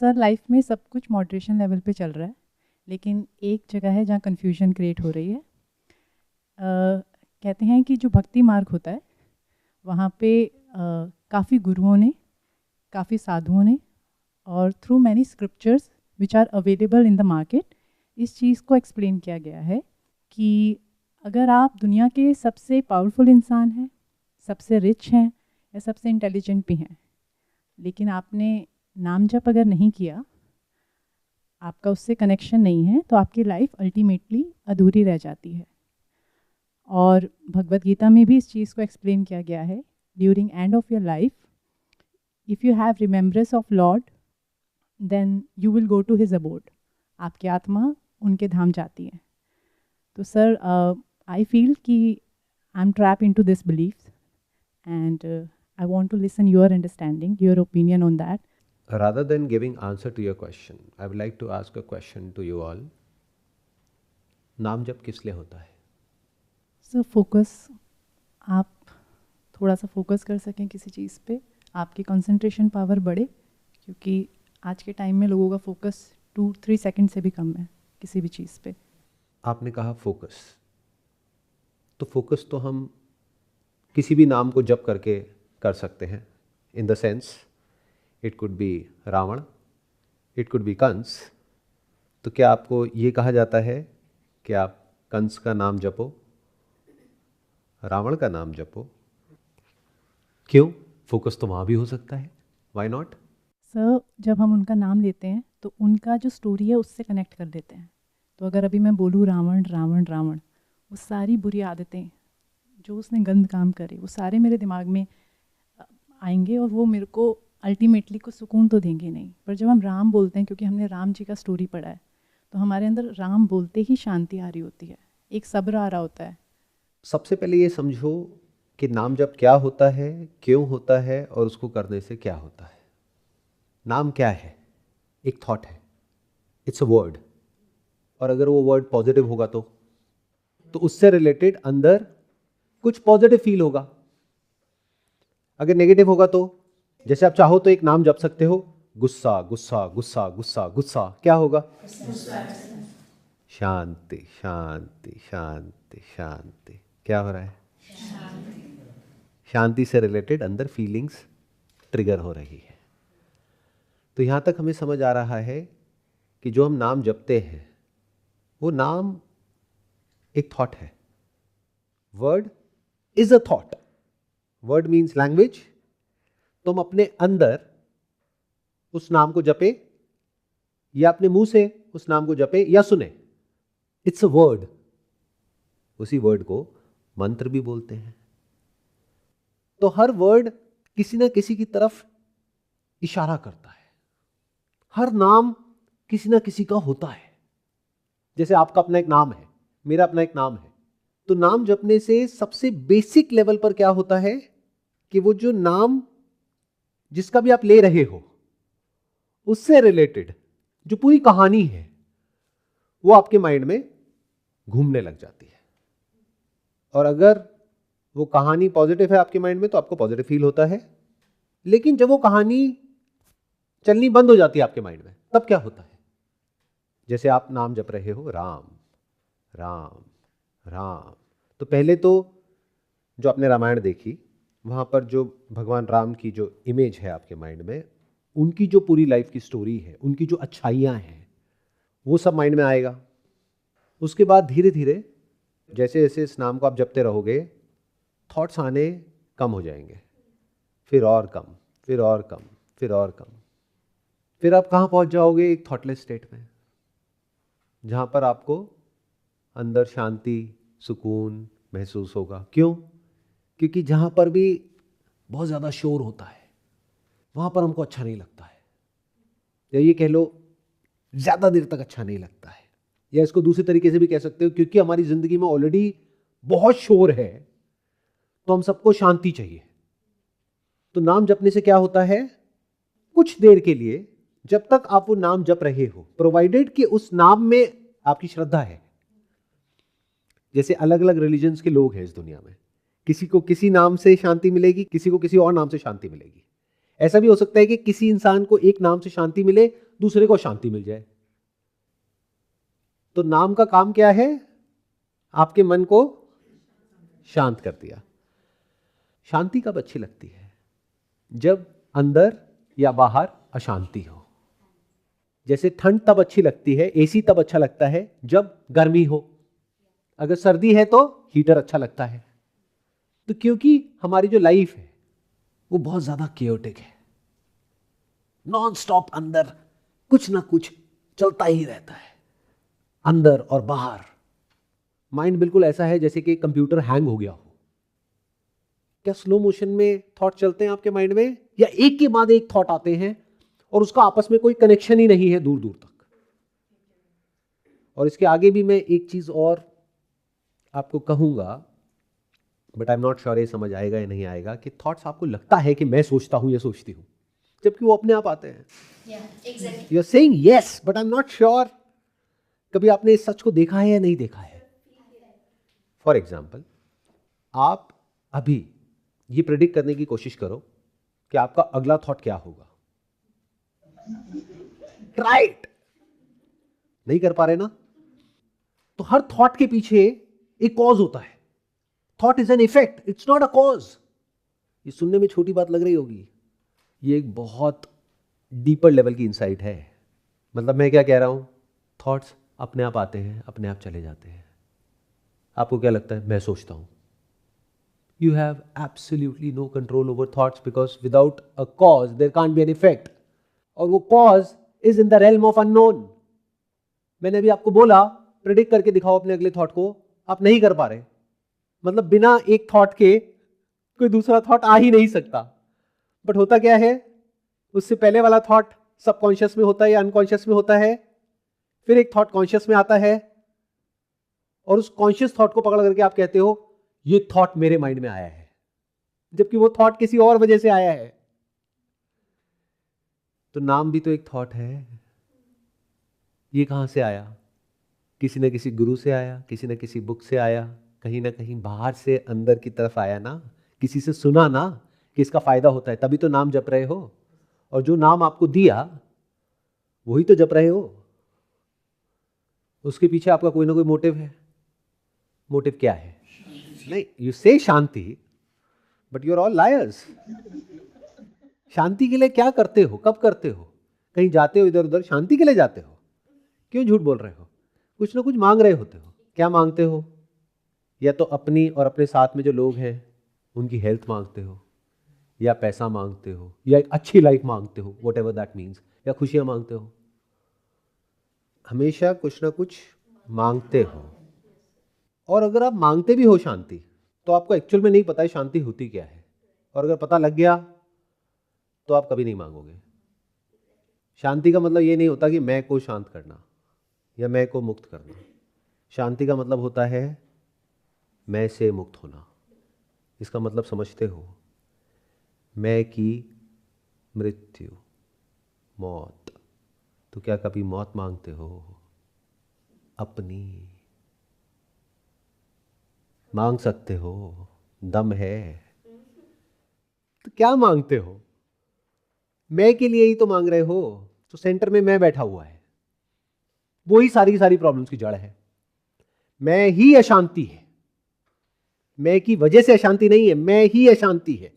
Sir life में सब कुछ मॉडरेशन लेवल पे चल रहा है, लेकिन एक जगह है जहाँ कन्फ्यूजन क्रिएट हो रही है। कहते हैं कि जो भक्ति मार्ग होता है वहाँ पे काफ़ी गुरुओं ने, काफ़ी साधुओं ने और through many scriptures which are available in the market इस चीज़ को एक्सप्लेन किया गया है कि अगर आप दुनिया के सबसे पावरफुल इंसान हैं, सबसे रिच हैं या सबसे इंटेलिजेंट भी हैं, लेकिन आपने नाम जप अगर नहीं किया, आपका उससे कनेक्शन नहीं है, तो आपकी लाइफ अल्टीमेटली अधूरी रह जाती है। और भगवत गीता में भी इस चीज़ को एक्सप्लेन किया गया है, during end of your life if you have remembrance of lord then you will go to his abode. आपकी आत्मा उनके धाम जाती है। तो सर आई फील कि I am trap into this belief and I want to listen your understanding, your opinion on that. Rather than giving answer to your question, I would like to ask a question to you all. नाम जप किस लिए होता है? Sir focus, आप थोड़ा सा focus कर सकें किसी चीज़ पे, आपकी कंसंट्रेशन पावर बढ़े, क्योंकि आज के टाइम में लोगों का फोकस 2-3 सेकंड से भी कम है किसी भी चीज़ पे। आपने कहा फोकस, तो फोकस तो हम किसी भी नाम को जप करके कर सकते हैं। In the sense it could be Ravana, it could be Kansa. तो क्या आपको ये कहा जाता है कि आप कंस का नाम जपो, रावण का नाम जपो? क्यों? फोकस तो वहाँ भी हो सकता है, व्हाई नॉट? सर जब हम उनका नाम लेते हैं तो उनका जो स्टोरी है उससे कनेक्ट कर देते हैं। तो अगर अभी मैं बोलूँ रावण रावण रावण, वो सारी बुरी आदतें जो उसने गंद काम करे वो सारे मेरे दिमाग में आएंगे और वो मेरे को अल्टीमेटली को सुकून तो देंगे नहीं। पर जब हम राम बोलते हैं, क्योंकि हमने राम जी का स्टोरी पढ़ा है, तो हमारे अंदर राम बोलते ही शांति आ रही होती है, एक सब्र आ रहा होता है। सबसे पहले ये समझो कि नाम जप क्या होता है, क्यों होता है और उसको करने से क्या होता है। नाम क्या है? एक थॉट है, इट्स अ वर्ड। और अगर वो वर्ड पॉजिटिव होगा तो उससे रिलेटेड अंदर कुछ पॉजिटिव फील होगा। अगर नेगेटिव होगा तो, जैसे आप चाहो तो एक नाम जप सकते हो, गुस्सा गुस्सा गुस्सा गुस्सा गुस्सा, क्या होगा? शांति शांति शांति शांति। क्या हो रहा है? शांति से रिलेटेड अंदर फीलिंग्स ट्रिगर हो रही है। तो यहां तक हमें समझ आ रहा है कि जो हम नाम जपते हैं वो नाम एक थॉट है। Word is a thought, word means language. तो हम अपने अंदर उस नाम को जपे या अपने मुंह से उस नाम को जपे या सुने, इट्स अ वर्ड। उसी वर्ड को मंत्र भी बोलते हैं। तो हर वर्ड किसी ना किसी की तरफ इशारा करता है। हर नाम किसी ना किसी का होता है। जैसे आपका अपना एक नाम है, मेरा अपना एक नाम है। तो नाम जपने से सबसे बेसिक लेवल पर क्या होता है कि वो जो नाम जिसका भी आप ले रहे हो उससे रिलेटेड जो पूरी कहानी है वो आपके माइंड में घूमने लग जाती है। और अगर वो कहानी पॉजिटिव है आपके माइंड में तो आपको पॉजिटिव फील होता है। लेकिन जब वो कहानी चलनी बंद हो जाती है आपके माइंड में, तब क्या होता है? जैसे आप नाम जप रहे हो, राम राम राम, तो पहले तो जो आपने रामायण देखी वहां पर जो भगवान राम की जो इमेज है आपके माइंड में, उनकी जो पूरी लाइफ की स्टोरी है, उनकी जो अच्छाइयां हैं, वो सब माइंड में आएगा। उसके बाद धीरे धीरे जैसे जैसे इस नाम को आप जपते रहोगे, थॉट्स आने कम हो जाएंगे, फिर और कम, फिर और कम, फिर और कम। फिर आप कहाँ पहुंच जाओगे? एक थॉटलेस स्टेट में, जहां पर आपको अंदर शांति, सुकून महसूस होगा। क्यों? क्योंकि जहां पर भी बहुत ज्यादा शोर होता है वहां पर हमको अच्छा नहीं लगता है, या ये कह लो ज्यादा देर तक अच्छा नहीं लगता है। या इसको दूसरे तरीके से भी कह सकते हो, क्योंकि हमारी जिंदगी में ऑलरेडी बहुत शोर है तो हम सबको शांति चाहिए। तो नाम जपने से क्या होता है, कुछ देर के लिए जब तक आप वो नाम जप रहे हो, प्रोवाइडेड कि उस नाम में आपकी श्रद्धा है। जैसे अलग अलग रिलीजन्स के लोग हैं इस दुनिया में, किसी को किसी नाम से शांति मिलेगी, किसी को किसी और नाम से शांति मिलेगी। ऐसा भी हो सकता है कि किसी इंसान को एक नाम से शांति मिले, दूसरे को शांति मिल जाए। तो नाम का काम क्या है? आपके मन को शांत कर दिया। शांति कब अच्छी लगती है? जब अंदर या बाहर अशांति हो। जैसे ठंड तब अच्छी लगती है, एसी तब अच्छा लगता है जब गर्मी हो। अगर सर्दी है तो हीटर अच्छा लगता है। तो क्योंकि हमारी जो लाइफ है वो बहुत ज्यादा केओटिक है, नॉन स्टॉप अंदर कुछ ना कुछ चलता ही रहता है, अंदर और बाहर। माइंड बिल्कुल ऐसा है जैसे कि कंप्यूटर हैंग हो गया हो। क्या स्लो मोशन में थॉट चलते हैं आपके माइंड में, या एक के बाद एक थॉट आते हैं और उसका आपस में कोई कनेक्शन ही नहीं है दूर दूर तक? और इसके आगे भी मैं एक चीज और आपको कहूंगा, but I am not sure ये समझ आएगा या नहीं आएगा, कि थॉट्स आपको लगता है कि मैं सोचता हूं या सोचती हूं, जबकि वो अपने आप आते हैं। You are saying yes but I am not sure. कभी आपने इस सच को देखा है या नहीं देखा है? फॉर एग्जाम्पल, आप अभी ये प्रेडिक्ट करने की कोशिश करो कि आपका अगला थॉट क्या होगा। Try it. नहीं कर पा रहे ना? तो हर थॉट के पीछे एक कॉज होता है। Thought is an effect, it's not a cause. ये सुनने में छोटी बात लग रही होगी, ये एक बहुत डीपर लेवल की इंसाइट है। मतलब मैं क्या कह रहा हूं, थॉट्स अपने आप आते हैं, अपने आप चले जाते हैं। आपको क्या लगता है? मैं सोचता हूं। You have absolutely no control over thoughts because without a cause there can't be an effect. और वो cause is in the realm of unknown. मैंने अभी आपको बोला प्रेडिक्ट करके दिखाओ अपने अगले थॉट को, आप नहीं कर पा रहे। मतलब बिना एक थॉट के कोई दूसरा थॉट आ ही नहीं सकता। बट होता क्या है, उससे पहले वाला थॉट सबकॉन्शियस में होता है या अनकॉन्शियस में होता है, फिर एक थॉट कॉन्शियस में आता है, और उस कॉन्शियस थॉट को पकड़ करके आप कहते हो ये थॉट मेरे माइंड में आया है, जबकि वो थॉट किसी और वजह से आया है। तो नाम भी तो एक थॉट है। ये कहां से आया? किसी न किसी गुरु से आया, किसी न किसी बुक से आया, कहीं ना कहीं बाहर से अंदर की तरफ आया ना। किसी से सुना ना कि इसका फायदा होता है, तभी तो नाम जप रहे हो। और जो नाम आपको दिया वही तो जप रहे हो। उसके पीछे आपका कोई ना कोई मोटिव है। मोटिव क्या है? नहीं, you say shanti, but you are all liars. शांति के लिए क्या करते हो, कब करते हो? कहीं जाते हो इधर उधर, शांति के लिए जाते हो? क्यों झूठ बोल रहे हो? कुछ ना कुछ मांग रहे होते हो। क्या मांगते हो? या तो अपनी और अपने साथ में जो लोग हैं उनकी हेल्थ मांगते हो, या पैसा मांगते हो, या एक अच्छी लाइफ मांगते हो, वट एवर दैट मीन्स, या खुशियां मांगते हो। हमेशा कुछ ना कुछ मांगते हो। और अगर आप मांगते भी हो शांति, तो आपको एक्चुअल में नहीं पता है शांति होती क्या है। और अगर पता लग गया तो आप कभी नहीं मांगोगे। शांति का मतलब ये नहीं होता कि मैं को शांत करना या मैं को मुक्त करना। शांति का मतलब होता है मैं से मुक्त होना। इसका मतलब समझते हो? मैं की मृत्यु, मौत। तो क्या कभी मौत मांगते हो? अपनी मांग सकते हो, दम है। तो क्या मांगते हो? मैं के लिए ही तो मांग रहे हो। तो सेंटर में मैं बैठा हुआ है, वही सारी सारी प्रॉब्लम्स की जड़ है। मैं ही अशांति है। मैं की वजह से अशांति नहीं है, मैं ही अशांति है।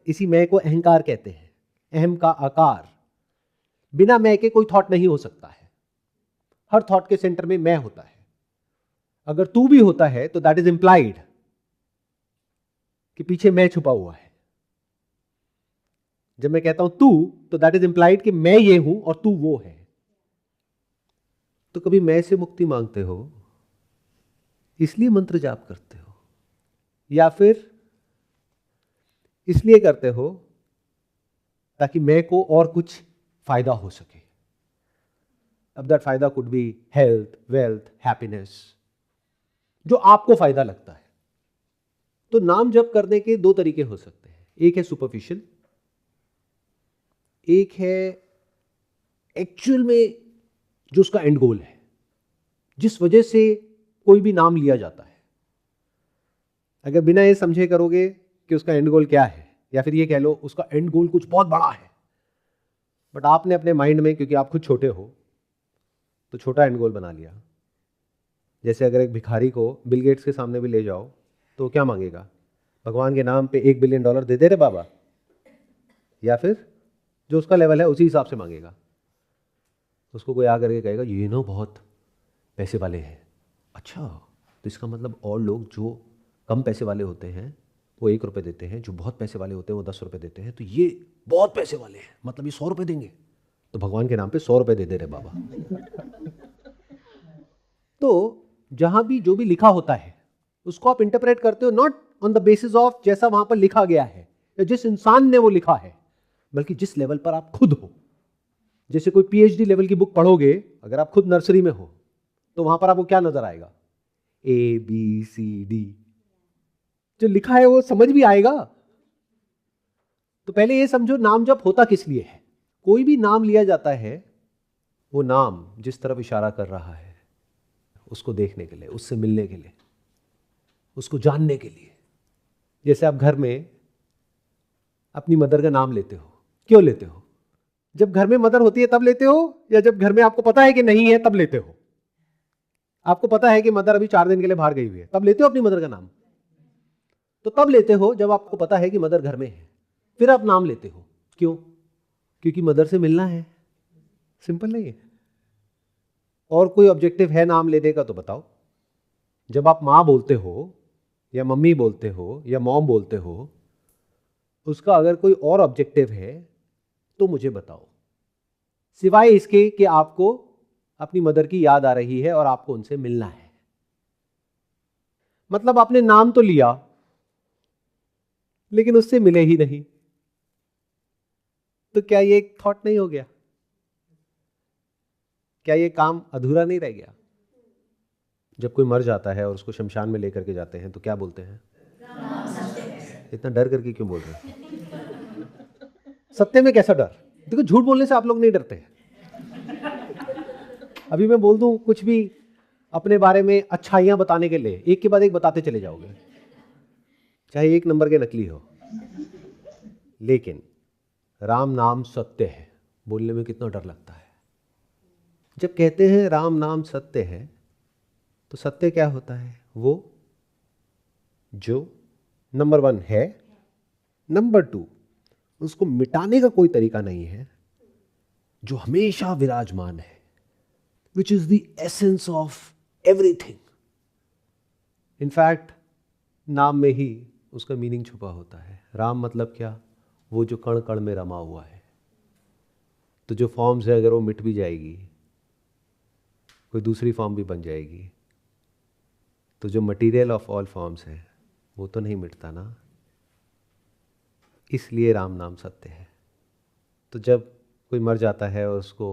इसी मैं को अहंकार कहते हैं, अहम का आकार। बिना मैं के कोई थॉट नहीं हो सकता है। हर थॉट के सेंटर में मैं होता है। अगर तू भी होता है तो दैट इज इंप्लाइड कि पीछे मैं छुपा हुआ है। जब मैं कहता हूं तू, तो दैट इज इंप्लाइड कि मैं ये हूं और तू वो है। तो कभी मैं से मुक्ति मांगते हो, इसलिए मंत्र जाप करते हो, या फिर इसलिए करते हो ताकि मैं को और कुछ फायदा हो सके। अब दैट फायदा could be health, wealth, happiness, जो आपको फायदा लगता है। तो नाम जप करने के दो तरीके हो सकते हैं। एक है सुपरफिशियल, एक है एक्चुअल में जो उसका एंड गोल है, जिस वजह से कोई भी नाम लिया जाता है। अगर बिना ये समझे करोगे कि उसका एंड गोल क्या है, या फिर ये कह लो उसका एंड गोल कुछ बहुत बड़ा है, बट आपने अपने माइंड में, क्योंकि आप खुद छोटे हो, तो छोटा एंड गोल बना लिया। जैसे अगर एक भिखारी को बिल गेट्स के सामने भी ले जाओ तो क्या मांगेगा? भगवान के नाम पे $1 बिलियन दे दे रे बाबा, या फिर जो उसका लेवल है उसी हिसाब से मांगेगा। उसको कोई आकर के कहेगा ये ना बहुत पैसे वाले हैं। अच्छा, तो इसका मतलब और लोग जो कम पैसे वाले होते हैं वो ₹1 देते हैं, जो बहुत पैसे वाले होते हैं वो ₹10 देते हैं, तो ये बहुत पैसे वाले हैं, मतलब ये ₹100 देंगे, तो भगवान के नाम पे ₹100 दे दे रे बाबा। तो जहां भी जो भी लिखा होता है उसको आप इंटरप्रेट करते हो not on the basis of जैसा वहां पर लिखा गया है या जिस इंसान ने वो लिखा है, बल्कि जिस लेवल पर आप खुद हो। जैसे कोई PhD लेवल की बुक पढ़ोगे, अगर आप खुद नर्सरी में हो तो वहां पर आपको क्या नजर आएगा? ABCD, जो लिखा है वो समझ भी आएगा। तो पहले ये समझो नाम जप होता किस लिए है। कोई भी नाम लिया जाता है, वो नाम जिस तरफ इशारा कर रहा है उसको देखने के लिए, उससे मिलने के लिए, उसको जानने के लिए। जैसे आप घर में अपनी मदर का नाम लेते हो, क्यों लेते हो? जब घर में मदर होती है तब लेते हो, या जब घर में आपको पता है कि नहीं है तब लेते हो? आपको पता है कि मदर अभी 4 दिन के लिए बाहर गई हुई है, तब लेते हो अपनी मदर का नाम? तो तब लेते हो जब आपको पता है कि मदर घर में है, फिर आप नाम लेते हो। क्यों? क्योंकि मदर से मिलना है। सिंपल नहीं है? और कोई ऑब्जेक्टिव है नाम लेने का तो बताओ। जब आप माँ बोलते हो या मम्मी बोलते हो या मॉम बोलते हो, उसका अगर कोई और ऑब्जेक्टिव है तो मुझे बताओ, सिवाय इसके कि आपको अपनी मदर की याद आ रही है और आपको उनसे मिलना है। मतलब आपने नाम तो लिया लेकिन उससे मिले ही नहीं, तो क्या ये एक थॉट नहीं हो गया? क्या ये काम अधूरा नहीं रह गया? जब कोई मर जाता है और उसको शमशान में लेकर के जाते हैं तो क्या बोलते हैं? इतना डर करके क्यों बोल रहे हैं? सत्य में कैसा डर? देखो, झूठ बोलने से आप लोग नहीं डरते। अभी मैं बोल दूं कुछ भी अपने बारे में अच्छाइयां बताने के लिए, एक के बाद एक बताते चले जाओगे, चाहे 1 नंबर के नकली हो। लेकिन राम नाम सत्य है बोलने में कितना डर लगता है। जब कहते हैं राम नाम सत्य है, तो सत्य क्या होता है? वो जो नंबर 1 है, नंबर 2 उसको मिटाने का कोई तरीका नहीं है, जो हमेशा विराजमान है, which is the essence of everything. In fact नाम में ही उसका मीनिंग छुपा होता है। राम मतलब क्या? वो जो कण कण में रमा हुआ है। तो जो फॉर्म्स है अगर वो मिट भी जाएगी, कोई दूसरी फॉर्म भी बन जाएगी, तो जो मटीरियल ऑफ ऑल फॉर्म्स है वो तो नहीं मिटता ना। इसलिए राम नाम सत्य है। तो जब कोई मर जाता है और उसको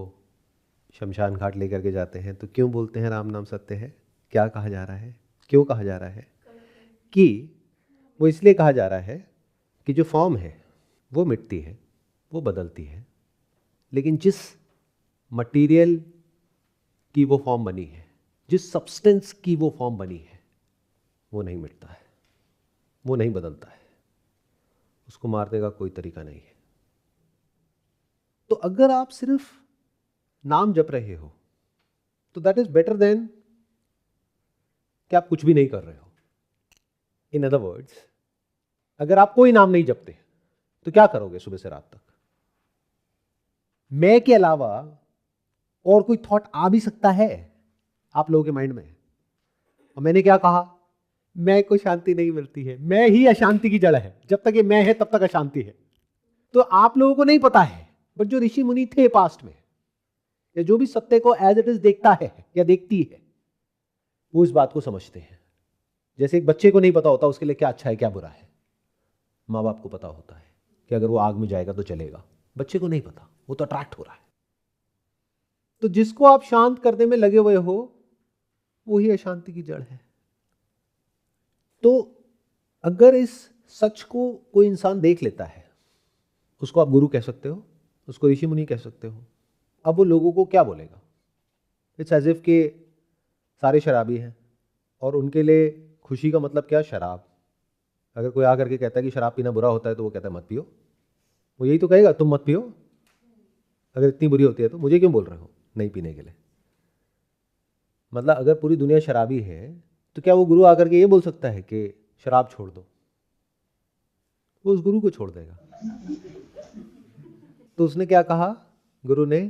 शमशान घाट लेकर के जाते हैं तो क्यों बोलते हैं राम नाम सत्य है? क्या कहा जा रहा है? क्यों कहा जा रहा है? कि वो इसलिए कहा जा रहा है कि जो फॉर्म है वो मिटती है, वो बदलती है, लेकिन जिस मटीरियल की वो फॉर्म बनी है, जिस सब्सटेंस की वो फॉर्म बनी है, वो नहीं मिटता है, वो नहीं बदलता है, उसको मारने का कोई तरीका नहीं है। तो अगर आप सिर्फ नाम जप रहे हो तो दैट इज बेटर देन कि आप कुछ भी नहीं कर रहे हो। इन अदर वर्ड्स, अगर आप कोई नाम नहीं जपते तो क्या करोगे सुबह से रात तक? मैं के अलावा और कोई थॉट आ भी सकता है आप लोगों के माइंड में? और मैंने क्या कहा? मैं को शांति नहीं मिलती है, मैं ही अशांति की जड़ है। जब तक ये मैं है तब तक अशांति है। तो आप लोगों को नहीं पता है, बट जो ऋषि मुनि थे पास्ट में, या जो भी सत्य को एज इट इज देखता है या देखती है, वो इस बात को समझते हैं। जैसे एक बच्चे को नहीं पता होता उसके लिए क्या अच्छा है क्या बुरा है, माँ बाप को पता होता है कि अगर वो आग में जाएगा तो चलेगा। बच्चे को नहीं पता, वो तो अट्रैक्ट हो रहा है। तो जिसको आप शांत करने में लगे हुए हो वही अशांति की जड़ है। तो अगर इस सच को कोई इंसान देख लेता है, उसको आप गुरु कह सकते हो, उसको ऋषि मुनि कह सकते हो। अब वो लोगों को क्या बोलेगा? इट्स एज इफ के सारे शराबी हैं और उनके लिए खुशी का मतलब क्या? शराब। अगर कोई आकर के कहता है कि शराब पीना बुरा होता है तो वो कहता है मत पियो। वो यही तो कहेगा, तुम मत पियो। अगर इतनी बुरी होती है तो मुझे क्यों बोल रहे हो नहीं पीने के लिए? मतलब अगर पूरी दुनिया शराबी है तो क्या वो गुरु आकर के ये बोल सकता है कि शराब छोड़ दो? वो उस गुरु को छोड़ देगा। तो उसने क्या कहा गुरु ने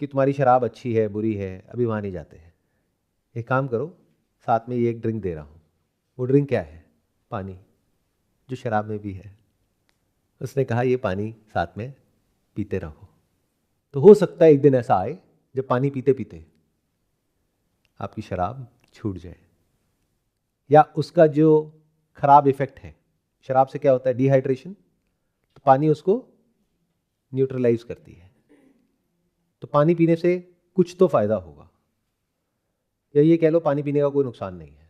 कि तुम्हारी शराब अच्छी है बुरी है, अभी वहां नहीं जाते हैं, एक काम करो, साथ में ये एक ड्रिंक दे रहा हूं। वो ड्रिंक क्या है? पानी, जो शराब में भी है। उसने कहा ये पानी साथ में पीते रहो। तो हो सकता है एक दिन ऐसा आए जब पानी पीते पीते आपकी शराब छूट जाए, या उसका जो खराब इफेक्ट है, शराब से क्या होता है डिहाइड्रेशन, तो पानी उसको न्यूट्रलाइज करती है। तो पानी पीने से कुछ तो फायदा होगा, या ये कह लो पानी पीने का कोई नुकसान नहीं है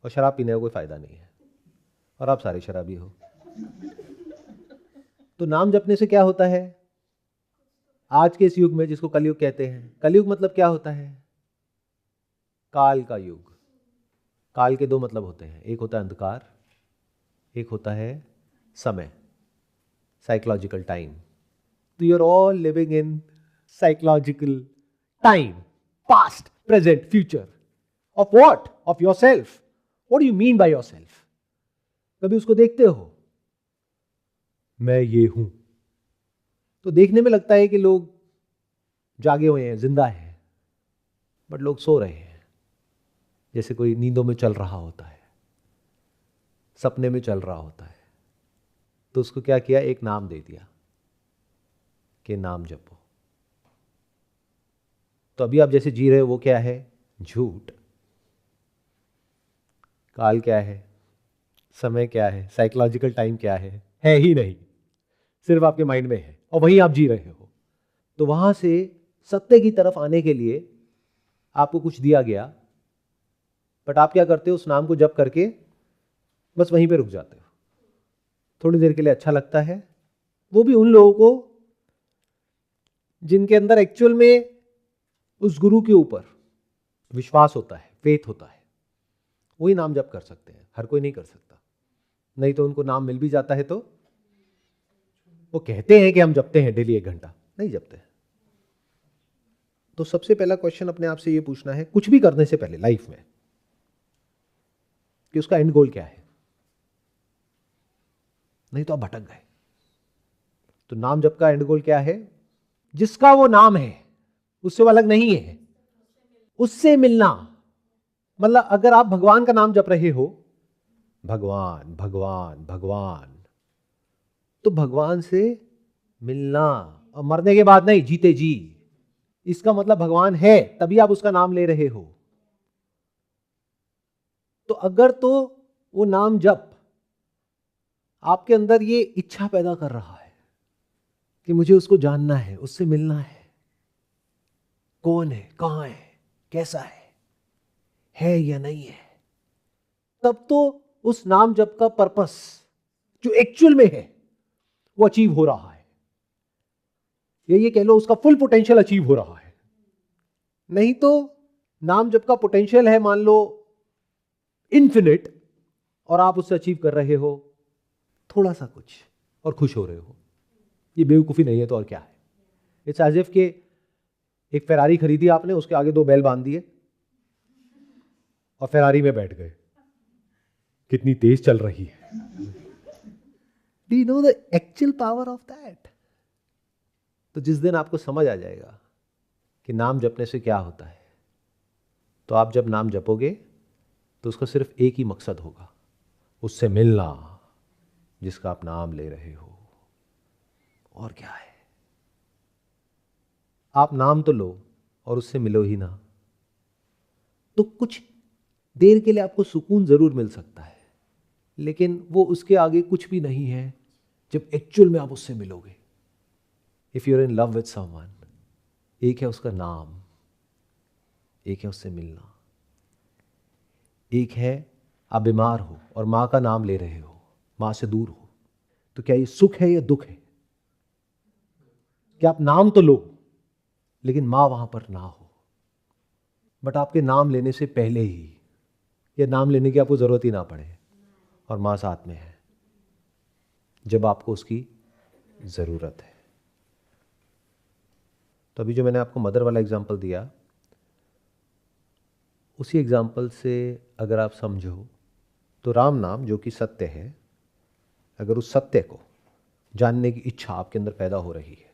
और शराब पीने का कोई फायदा नहीं है, और आप सारे शराबी हो। तो नाम जपने से क्या होता है आज के इस युग में, जिसको कलयुग कहते हैं? कलयुग मतलब क्या होता है? काल का युग। काल के दो मतलब होते हैं, एक होता है अंधकार, एक होता है समय, साइकोलॉजिकल टाइम। तो you are all living in psychological time, past present future. Of what? Of yourself. What do you mean by yourself? कभी उसको देखते हो? मैं ये हूं। तो देखने में लगता है कि लोग जागे हुए हैं, जिंदा हैं, बट लोग सो रहे हैं, जैसे कोई नींदों में चल रहा होता है, सपने में चल रहा होता है। तो उसको क्या किया? एक नाम दे दिया कि नाम जपो। तो अभी आप जैसे जी रहे हो वो क्या है? झूठ। काल क्या है? समय क्या है? साइकोलॉजिकल टाइम क्या है ही नहीं, सिर्फ आपके माइंड में है, और वहीं आप जी रहे हो। तो वहां से सत्य की तरफ आने के लिए आपको कुछ दिया गया, बट आप क्या करते हो? उस नाम को जप करके बस वहीं पे रुक जाते हो। थोड़ी देर के लिए अच्छा लगता है, वो भी उन लोगों को जिनके अंदर एक्चुअल में उस गुरु के ऊपर विश्वास होता है, फेथ होता है, वही नाम जप कर सकते हैं। हर कोई नहीं कर सकता, नहीं तो उनको नाम मिल भी जाता है तो वो कहते हैं कि हम जपते हैं डेली 1 घंटा, नहीं जपते। तो सबसे पहला क्वेश्चन अपने आप से ये पूछना है कुछ भी करने से पहले लाइफ में, कि उसका एंड गोल क्या है, नहीं तो आप भटक गए। तो नाम जप का एंड गोल क्या है? जिसका वो नाम है उससे वो अलग नहीं है, उससे मिलना। मतलब अगर आप भगवान का नाम जप रहे हो, भगवान भगवान भगवान, तो भगवान से मिलना, और मरने के बाद नहीं, जीते जी। इसका मतलब भगवान है तभी आप उसका नाम ले रहे हो। तो अगर तो वो नाम जप आपके अंदर ये इच्छा पैदा कर रहा है कि मुझे उसको जानना है, उससे मिलना है, कौन है, कहां है, कैसा है या नहीं है, तब तो उस नाम जप का पर्पस जो एक्चुअल में है वो अचीव हो रहा है, या ये कह लो उसका फुल पोटेंशियल अचीव हो रहा है। नहीं तो नाम जप का पोटेंशियल है मान लो इन्फिनिट, और आप उससे अचीव कर रहे हो थोड़ा सा कुछ और खुश हो रहे हो, ये बेवकूफी नहीं है तो और क्या है? इट्स एज इफ के एक फेरारी खरीदी आपने, उसके आगे 2 बैल बांध दिए और फेरारी में बैठ गए, कितनी तेज चल रही है। Do you know the actual power of that? तो जिस दिन आपको समझ आ जाएगा कि नाम जपने से क्या होता है, तो आप जब नाम जपोगे तो उसका सिर्फ एक ही मकसद होगा, उससे मिलना जिसका आप नाम ले रहे हो। और क्या है? आप नाम तो लो और उससे मिलो ही ना, तो कुछ देर के लिए आपको सुकून जरूर मिल सकता है, लेकिन वो उसके आगे कुछ भी नहीं है जब एक्चुअल में आप उससे मिलोगे। If you are in love with someone, एक है उसका नाम, एक है उससे मिलना, एक है आप बीमार हो और मां का नाम ले रहे हो, मां से दूर हो, तो क्या ये सुख है या दुख है? कि आप नाम तो लो लेकिन मां वहां पर ना हो, बट आपके नाम लेने से पहले ही, या नाम लेने की आपको जरूरत ही ना पड़े और मां साथ में है जब आपको उसकी जरूरत है। तो अभी जो मैंने आपको मदर वाला एग्जाम्पल दिया, उसी एग्जाम्पल से अगर आप समझो तो राम नाम जो कि सत्य है, अगर उस सत्य को जानने की इच्छा आपके अंदर पैदा हो रही है,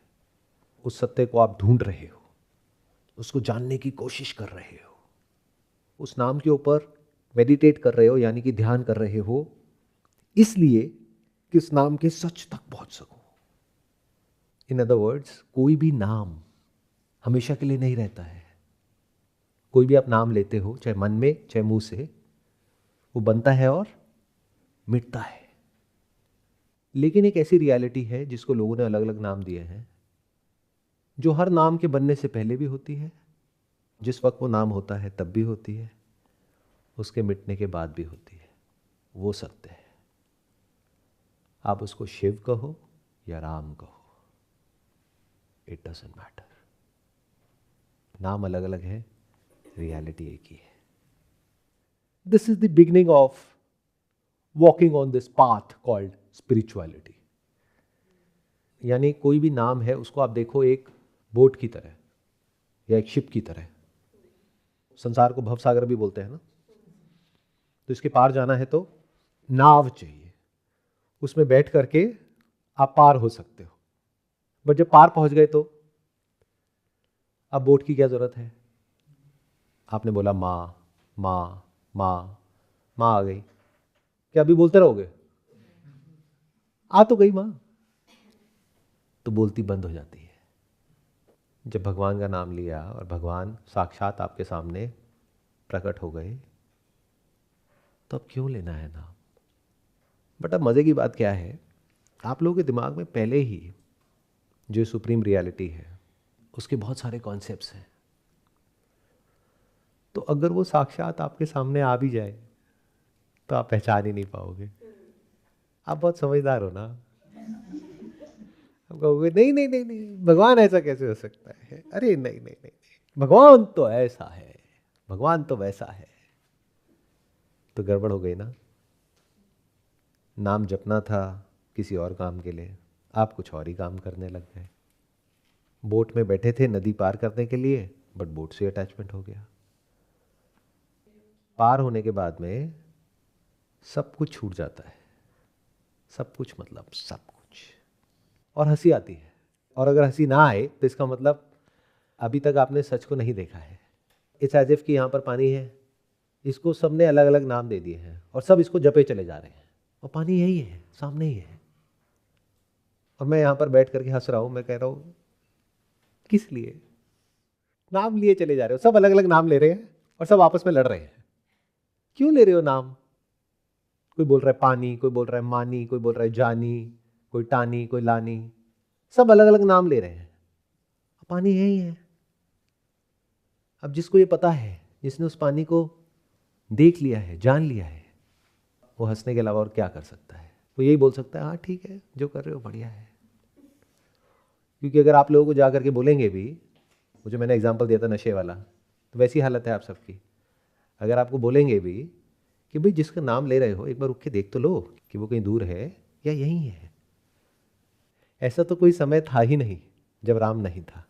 उस सत्य को आप ढूंढ रहे हो, उसको जानने की कोशिश कर रहे हो, उस नाम के ऊपर मेडिटेट कर रहे हो यानी कि ध्यान कर रहे हो, इसलिए कि उस नाम के सच तक पहुंच सको। इन अदर वर्ड्स, कोई भी नाम हमेशा के लिए नहीं रहता है। कोई भी आप नाम लेते हो, चाहे मन में चाहे मुंह से, वो बनता है और मिटता है। लेकिन एक ऐसी रियलिटी है जिसको लोगों ने अलग अलग नाम दिए हैं, जो हर नाम के बनने से पहले भी होती है, जिस वक्त वो नाम होता है तब भी होती है, उसके मिटने के बाद भी होती है। वो सत्य है। आप उसको शिव कहो या राम कहो, इट डजंट मैटर। नाम अलग अलग है, रियलिटी एक ही है। This is the beginning of walking on this path called spirituality. यानी कोई भी नाम है उसको आप देखो एक बोट की तरह या एक शिप की तरह। संसार को भवसागर भी बोलते हैं ना, तो इसके पार जाना है तो नाव चाहिए, उसमें बैठ करके आप पार हो सकते हो। बट जब पार पहुंच गए तो अब बोट की क्या जरूरत है? आपने बोला माँ माँ माँ, माँ आ गई, क्या अभी बोलते रहोगे? आ तो गई माँ, तो बोलती बंद हो जाती है। जब भगवान का नाम लिया और भगवान साक्षात आपके सामने प्रकट हो गए, तो अब क्यों लेना है नाम? बट अब मजे की बात क्या है, आप लोगों के दिमाग में पहले ही जो सुप्रीम रियलिटी है उसके बहुत सारे कॉन्सेप्ट्स हैं। तो अगर वो साक्षात आपके सामने आ भी जाए तो आप पहचान ही नहीं पाओगे। आप बहुत समझदार हो ना, आप कहोगे नहीं नहीं नहीं नहीं, भगवान ऐसा कैसे हो सकता है? अरे नहीं नहीं नहीं, भगवान तो ऐसा है, भगवान तो वैसा है। तो गड़बड़ हो गई ना। नाम जपना था किसी और काम के लिए, आप कुछ और ही काम करने लग गए। बोट में बैठे थे नदी पार करने के लिए, बट बोट से अटैचमेंट हो गया। पार होने के बाद में सब कुछ छूट जाता है, सब कुछ मतलब सब कुछ, और हंसी आती है। और अगर हंसी ना आए तो इसका मतलब अभी तक आपने सच को नहीं देखा है। इट्स एज इफ कि यहाँ पर पानी है, इसको सबने अलग अलग नाम दे दिए हैं और सब इसको जपे चले जा रहे हैं, और पानी यही है, सामने ही है। और मैं यहाँ पर बैठ करके हंस रहा हूँ, मैं कह रहा हूँ किस लिए? नाम लिए चले जा रहे हो, सब अलग अलग नाम ले रहे हैं और सब आपस में लड़ रहे हैं। क्यों ले रहे हो नाम? कोई बोल रहा है पानी, कोई बोल रहा है मानी, कोई बोल रहा है जानी, कोई टानी, कोई लानी, सब अलग अलग नाम ले रहे हैं। पानी यही है। अब जिसको ये पता है, जिसने उस पानी को देख लिया है, जान लिया है, वो हंसने के अलावा और क्या कर सकता है? वो यही बोल सकता है हाँ ठीक है, जो कर रहे हो बढ़िया है। क्योंकि अगर आप लोगों को जा करके बोलेंगे भी, वो जो मैंने एग्जांपल दिया था नशे वाला, तो वैसी हालत है आप सबकी। अगर आपको बोलेंगे भी कि भाई जिसका नाम ले रहे हो एक बार रुक के देख तो लो कि वो कहीं दूर है या यहीं है। ऐसा तो कोई समय था ही नहीं जब राम नहीं था,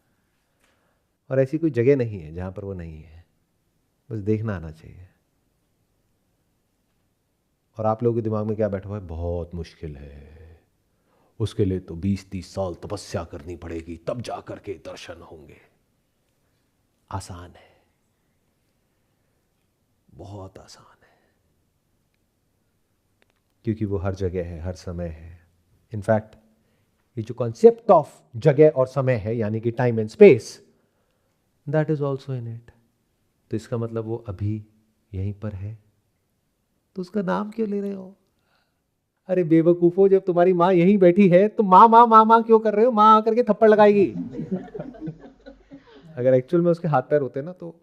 और ऐसी कोई जगह नहीं है जहां पर वो नहीं है। बस देखना आना चाहिए। और आप लोगों के दिमाग में क्या बैठा हुआ है? बहुत मुश्किल है, उसके लिए तो 20-30 साल तपस्या करनी पड़ेगी, तब जा करके दर्शन होंगे। आसान है, बहुत आसान है, क्योंकि वो हर जगह है, हर समय है। इनफैक्ट ये जो कॉन्सेप्ट ऑफ जगह और समय है, यानी कि time and space, that is also in it. तो इसका मतलब वो अभी यहीं पर है, तो उसका नाम क्यों ले रहे हो? अरे बेवकूफो, जब तुम्हारी माँ यहीं बैठी है तो माँ माँ माँ माँ क्यों कर रहे हो? माँ आकर के थप्पड़ लगाएगी। अगर एक्चुअल में उसके हाथ पैर होते ना तो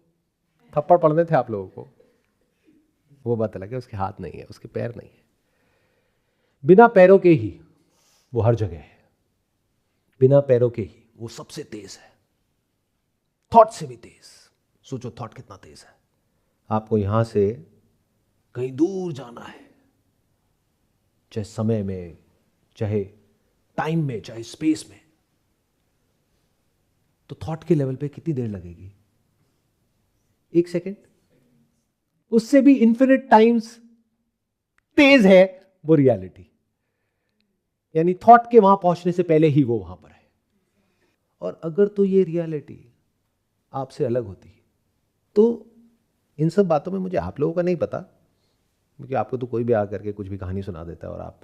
थप्पड़ पड़ने थे आप लोगों को। वो बात अलग है, उसके हाथ नहीं है, उसके पैर नहीं है। बिना पैरों के ही वो हर जगह है, बिना पैरों के ही वो सबसे तेज है, थॉट से भी तेज। सोचो थॉट कितना तेज है। आपको यहां से कहीं दूर जाना है, चाहे समय में, चाहे टाइम में, चाहे स्पेस में, तो थॉट के लेवल पे कितनी देर लगेगी? 1 सेकेंड। उससे भी इन्फिनिट टाइम्स तेज है वो रियलिटी। यानी थॉट के वहां पहुंचने से पहले ही वो वहां पर है। और अगर तो ये रियलिटी आपसे अलग होती तो इन सब बातों में मुझे आप लोगों का नहीं पता, क्योंकि आपको तो कोई भी आकर के कुछ भी कहानी सुना देता है और आप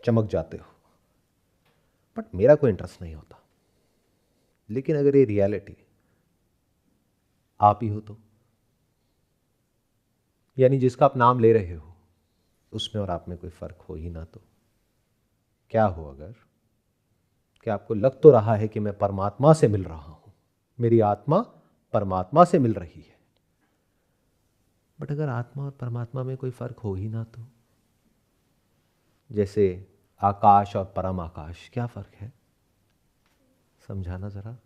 चमक जाते हो, बट मेरा कोई इंटरेस्ट नहीं होता। लेकिन अगर ये रियलिटी आप ही हो तो, यानी जिसका आप नाम ले रहे हो उसमें और आप में कोई फर्क हो ही ना तो क्या हो? अगर क्या आपको लग तो रहा है कि मैं परमात्मा से मिल रहा हूं, मेरी आत्मा परमात्मा से मिल रही है, बट अगर आत्मा और परमात्मा में कोई फर्क हो ही ना तो? जैसे आकाश और परम आकाश, क्या फर्क है? समझाना जरा।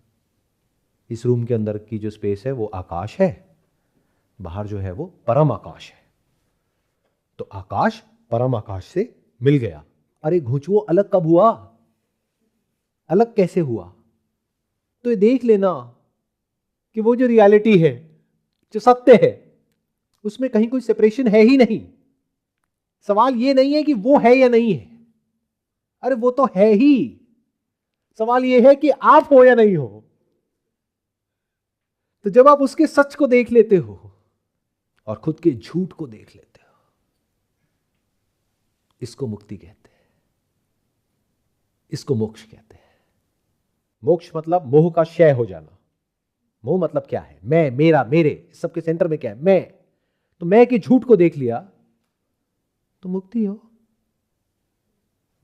इस रूम के अंदर की जो स्पेस है वो आकाश है, बाहर जो है वो परम आकाश है। तो आकाश परम आकाश से मिल गया। अरे घुंचुओ, अलग कब हुआ? अलग कैसे हुआ? तो ये देख लेना कि वो जो रियलिटी है, जो सत्य है, उसमें कहीं कोई सेपरेशन है ही नहीं। सवाल ये नहीं है कि वो है या नहीं है, अरे वो तो है ही। सवाल ये है कि आप हो या नहीं हो। तो जब आप उसके सच को देख लेते हो और खुद के झूठ को देख लेते हो, इसको मुक्ति कहते हैं, इसको मोक्ष कहते हैं। मोक्ष मतलब मोह का क्षय हो जाना। मोह मतलब क्या है? मैं, मेरा, मेरे, सबके सेंटर में क्या है? मैं। तो मैं के झूठ को देख लिया तो मुक्ति हो।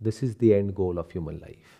This is the end goal of human life.